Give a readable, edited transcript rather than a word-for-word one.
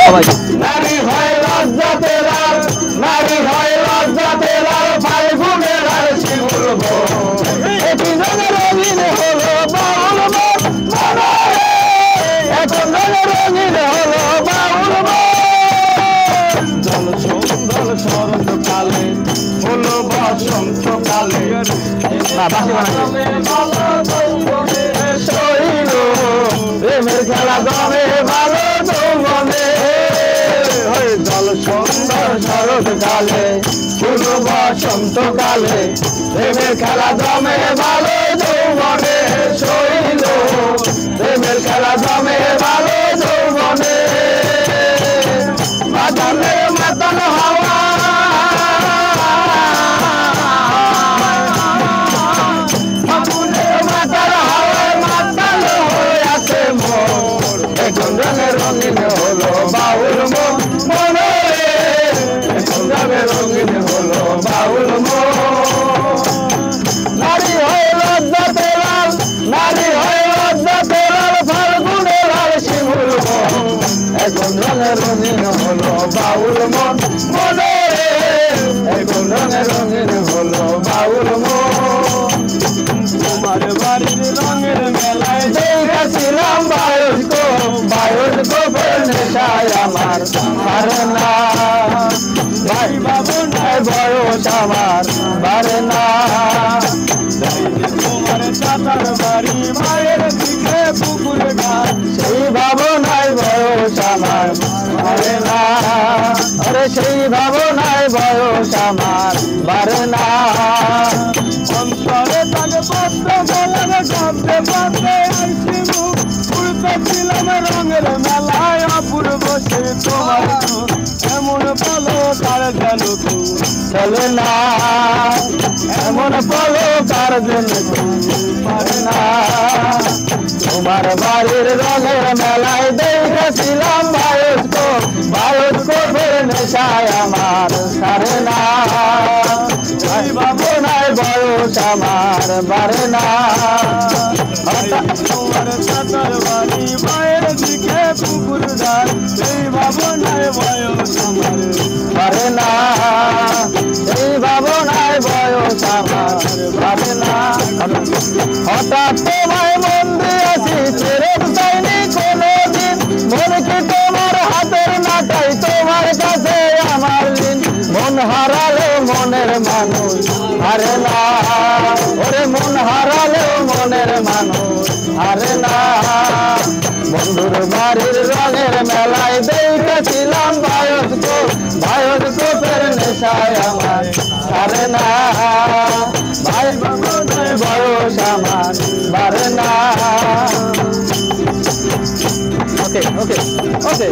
সবাইকে। নারী হয় লজ্জাতে লাল, নারী হয় লজ্জাতে লাল, ফাল্গুনের আর শিমুল বন। একই রঙে রঙিন হলো বাউল মন, মনে এখন রঙে রঙিন হলো বাউল মন। জল সুন্দর শরৎকালে হলো বসন্তকালে, না বাসি বানাইছে শৈল প্রেমের খেলা জমে ভালো যৌবনে। জল সুন্দর শরৎকালে হলো বসন্তকালে, প্রেমের খেলা জমে ভালো যৌবনে। শৈল প্রেমের খেলা জমে ভালো যৌবনে। মাতালে মাতাল হাওয়া, মাতাল হাওয়ায় মাতাল হয়ে আছে মন। এখন রঙে রঙিন হলো বাউল মন, মনে এখন রঙে রঙিন হলো বাউল মন। নারী হয়ে লজ্জাতে লাল, নারী হয়ে লজ্জাতে লাল, ফাল্গুনে লাল শিমুল বন। এখন রঙে রঙিন হলো বাউল মন, মনে এখন রঙে রঙিন হলো বাউল মন। তোমার বাড়ির রঙের মেলায় দেখেছিলাম বায়োস্কোপ, বায়োস্কোপের নেশায় আমার পারে না। ভাই বাবু নাই বয়স আমার বারে না। তোমার চাচার বাড়ি মায়ের দিকে পুকুর ঘাট, সেই ভাবনায় বয়স আমার বারে না। আরে সেই ভাবনায় বয়স আমার বারে না। অন্তরে তাকে পদ্ম গলার শব্দে পদ্মে আইসি মুখ, উড়তেছিলাম রঙের মেলায় অপূর্ব সে তোমার চোখ। এমন বলো তার যেন চলে না, এমন বলো তার যেন পারে না। তোমার বাড়ির রঙের মেলায় দেখেছিলাম বায়োস্কোপ, বায়োস্কোপের নেশায় আমার সারে না। ভাবনায় বয়স আমার বারে না। তোমার চাচার বাড়ি মায়ের দিকে পুকুর ধার, সেই ভাবনায় বয়স আমার বারে না। সেই ভাবনায় বয়স আমার বারে না। হঠাৎ তোমায় মন দিয়েছি ফেরত চাইনি কোনোদিন, মন কি তোমার হাতের নাটাই তোমার কাছে আমার ঋণ। মন হারালে মনের মানুষ হারে না, ওরে মন হারালে মনের মানুষ হারে না। বন্ধুর বাড়ির রঙের মেলায় দেখেছিলাম বায়োস্কোপ, বায়োস্কোপের নেশায় আমার হারে না। ভাই বাবুদের বয়স আমার বারে না। ওকে ওকে ওকে।